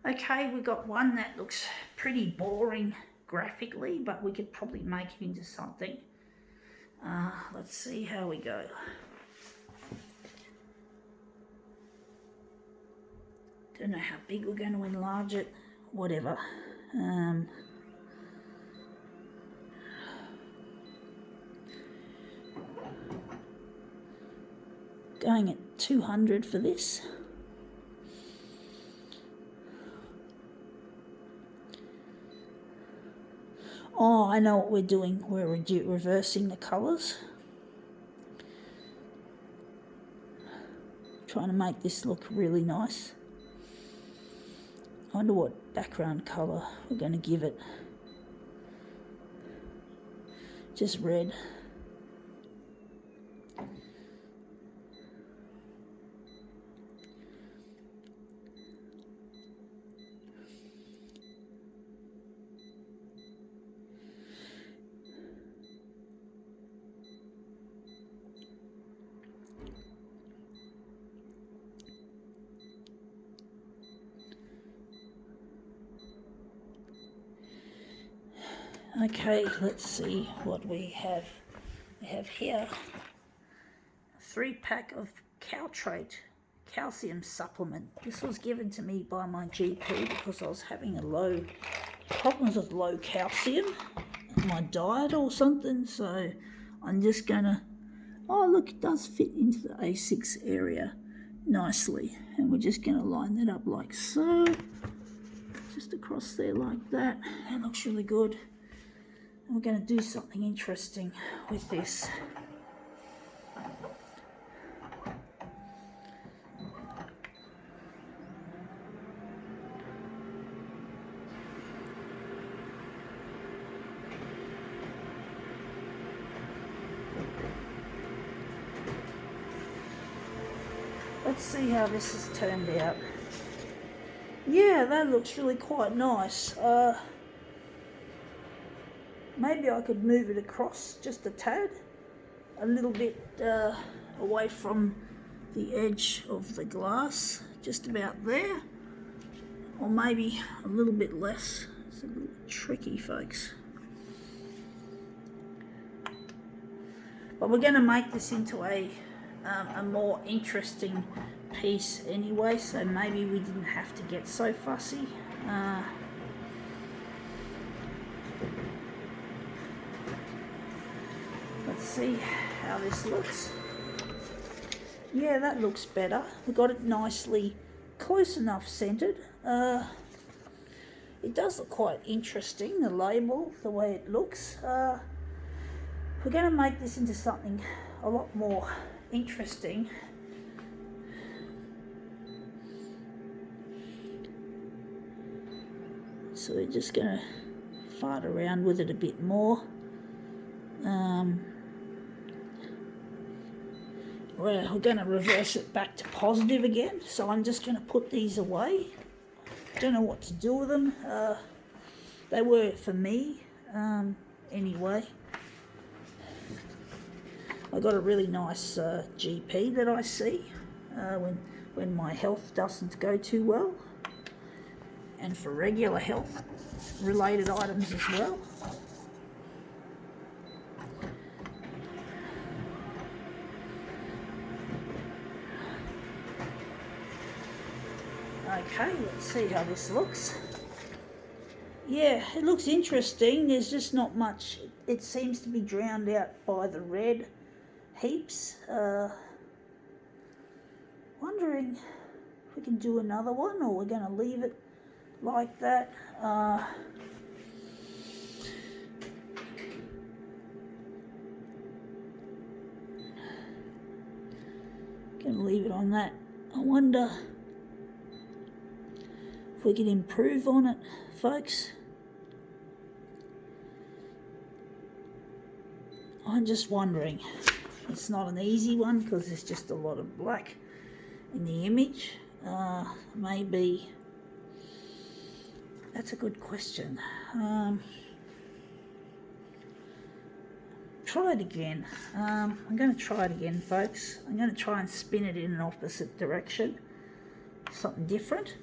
Okay, we got one that looks pretty boring graphically, but we could probably make it into something. Let's see how we go. Don't know how big we're going to enlarge it, whatever. Going at 200 for this. Oh, I know what we're doing. We're reversing the colours. Trying to make this look really nice. I wonder what background colour we're going to give it. Just red. Okay, let's see what we have. We have here a 3-pack of Caltrate calcium supplement. This was given to me by my GP because I was having problems with low calcium in my diet or something. So I'm just gonna, oh look, it does fit into the A6 area nicely. And we're just gonna line that up like so. Just across there like that. That looks really good. We're going to do something interesting with this. Let's see how this has turned out. Yeah, that looks really quite nice. Maybe I could move it across just a tad, a little bit away from the edge of the glass, just about there, or maybe a little bit less. It's a little tricky, folks. But we're going to make this into a more interesting piece anyway, so maybe we didn't have to get so fussy. Let's see how this looks. Yeah, that looks better. We got it nicely close enough centered. It does look quite interesting, the label, the way it looks. We're going to make this into something a lot more interesting. So we're just going to fart around with it a bit more. We're going to reverse it back to positive again, so I'm just going to put these away. Don't know what to do with them. They were for me anyway. I got a really nice GP that I see when my health doesn't go too well, and for regular health related items as well. Okay, let's see how this looks. Yeah, it looks interesting. There's just not much. It seems to be drowned out by the red heaps. Wondering if we can do another one, or we're going to leave it like that. Going to leave it on that. I wonder we can improve on it, folks. I'm just wondering. It's not an easy one because there's just a lot of black in the image. Maybe that's a good question. Try it again. I'm going to try it again, folks. I'm going to try and spin it in an opposite direction, something different.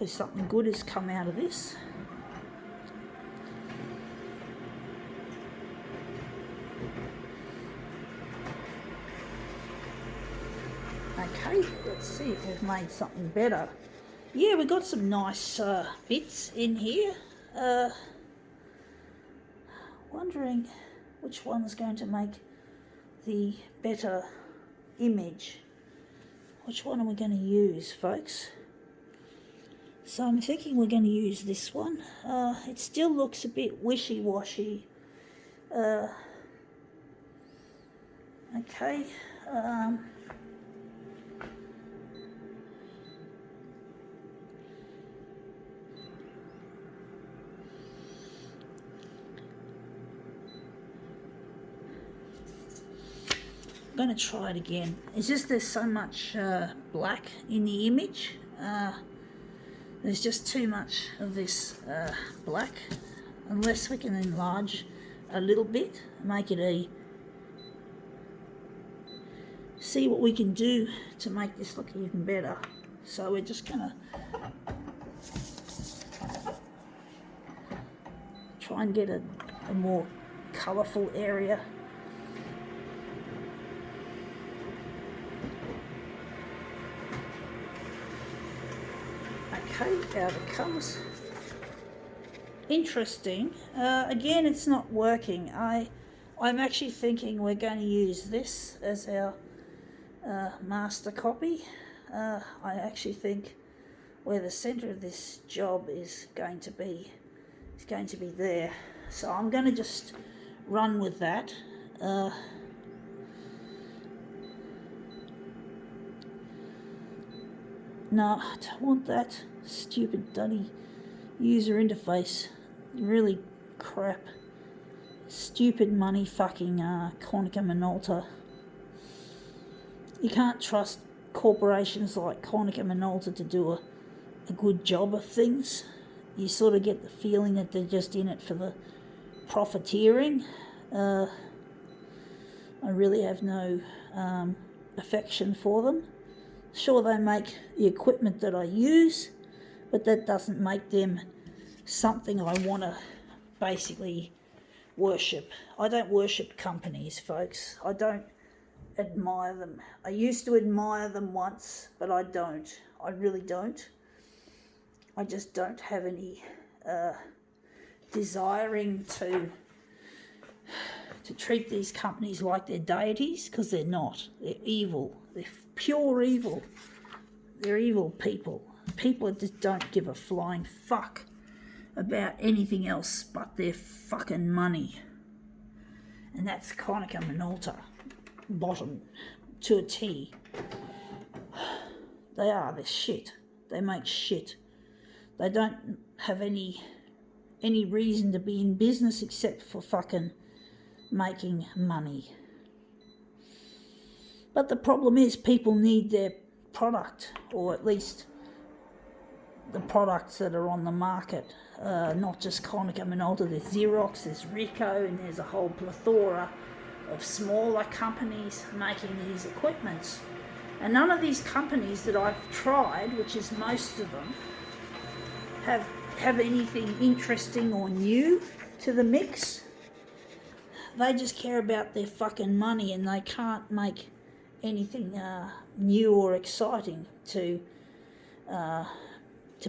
hopefully something good has come out of this. Okay, let's see if we've made something better. Yeah, we got some nice bits in here. Wondering which one's going to make the better image. Which one are we going to use, folks? So I'm thinking we're going to use this one. It still looks a bit wishy-washy. Okay. I'm going to try it again. It's just there's so much black in the image. There's just too much of this black. Unless we can enlarge a little bit, make it a... See what we can do to make this look even better. So we're just going to try and get a more colourful area. Okay, out it comes. Interesting. Again, it's not working. I'm actually thinking we're going to use this as our master copy. I actually think where the centre of this job is going to be there. So I'm going to just run with that. No, I don't want that stupid bloody user interface. Really crap. Stupid money fucking Konica Minolta. You can't trust corporations like Konica Minolta to do a good job of things. You sort of get the feeling that they're just in it for the profiteering. I really have no affection for them. Sure, they make the equipment that I use, but that doesn't make them something I want to basically worship. I don't worship companies, folks. I don't admire them. I used to admire them once, but I don't. I really don't. I just don't have any desiring to treat these companies like they're deities, because they're not. They're evil. They're pure evil. They're evil people. People that just don't give a flying fuck about anything else but their fucking money. And that's Konica Minolta. Bottom to a T. They're shit. They make shit. They don't have any reason to be in business except for fucking making money. But the problem is people need their product, or at least the products that are on the market. Not just Konica Minolta, there's Xerox, there's Ricoh, and there's a whole plethora of smaller companies making these equipments. And none of these companies that I've tried, which is most of them, have anything interesting or new to the mix. They just care about their fucking money, and they can't make anything new or exciting to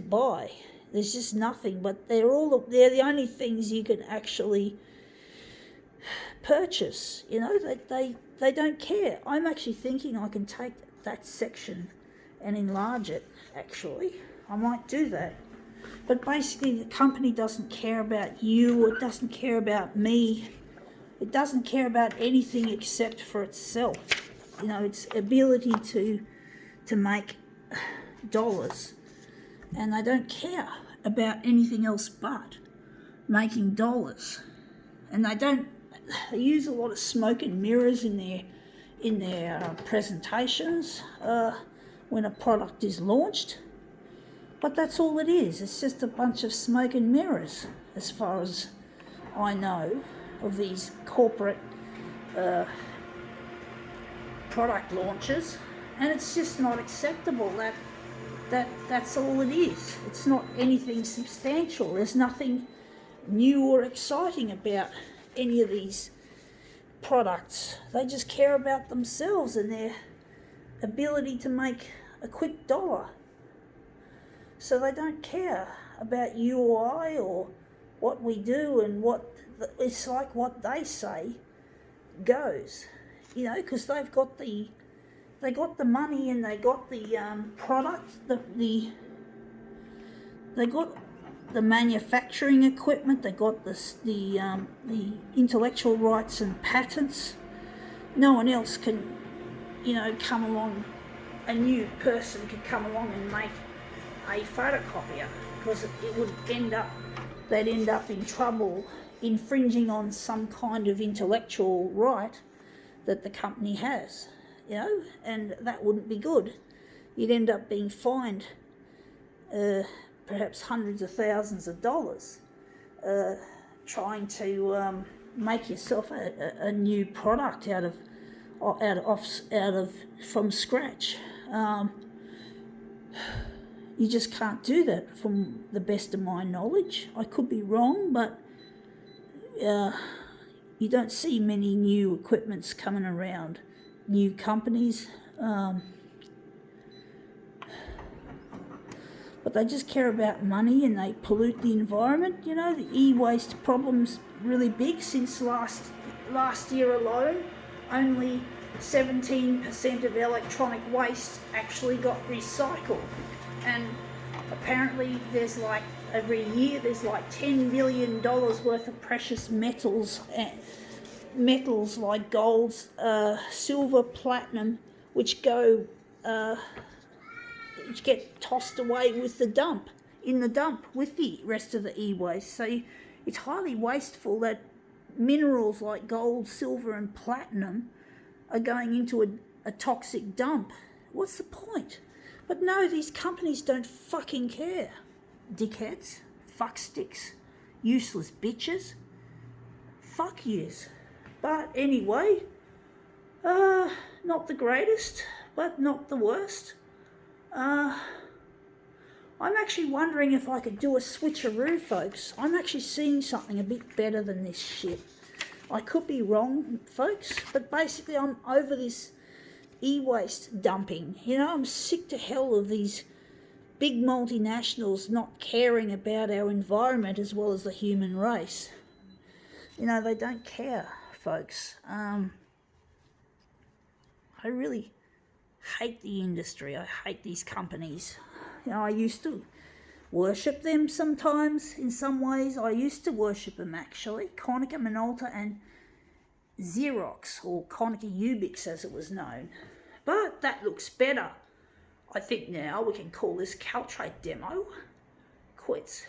buy. There's just nothing, but they're the only things you can actually purchase. You know, they don't care. I'm actually thinking I can take that section and enlarge it. Actually, I might do that. But basically, the company doesn't care about you, or it doesn't care about me. It doesn't care about anything except for itself. You know, its ability to make dollars. And they don't care about anything else but making dollars. And they use a lot of smoke and mirrors in their presentations when a product is launched. But that's all it is. It's just a bunch of smoke and mirrors, as far as I know, of these corporate product launches. And it's just not acceptable that That's all it is. It's not anything substantial. There's nothing new or exciting about any of these products. They just care about themselves and their ability to make a quick dollar. So they don't care about you or I or what we do, and it's like what they say goes, because they got the money, and they got the product, they got the manufacturing equipment, they got the intellectual rights and patents. No one else can, come along. A new person could come along and make a photocopier, because they'd end up in trouble infringing on some kind of intellectual right that the company has, and that wouldn't be good. You'd end up being fined perhaps hundreds of thousands of dollars trying to make yourself a new product from scratch. You just can't do that, from the best of my knowledge. I could be wrong, but you don't see many new equipments coming around, new companies. But they just care about money, and they pollute the environment. The e-waste problem's really big. Since last year alone, only 17% of electronic waste actually got recycled. And apparently every year there's like $10 billion worth of precious metals like gold, silver, platinum, which get tossed away in the dump with the rest of the e-waste. So it's highly wasteful that minerals like gold, silver and platinum are going into a toxic dump. What's the point? But no, these companies don't fucking care. Dickheads, fucksticks, useless bitches. Fuck yous. But anyway, not the greatest, but not the worst. I'm actually wondering if I could do a switcheroo, folks. I'm actually seeing something a bit better than this shit. I could be wrong, folks, but basically I'm over this e-waste dumping. I'm sick to hell of these big multinationals not caring about our environment as well as the human race. They don't care, folks. I really hate the industry. I hate these companies. I used to worship them sometimes in some ways. I used to worship them, actually. Konica Minolta and Xerox, or Konica Ubix as it was known. But that looks better. I think now we can call this Caltrate demo quits.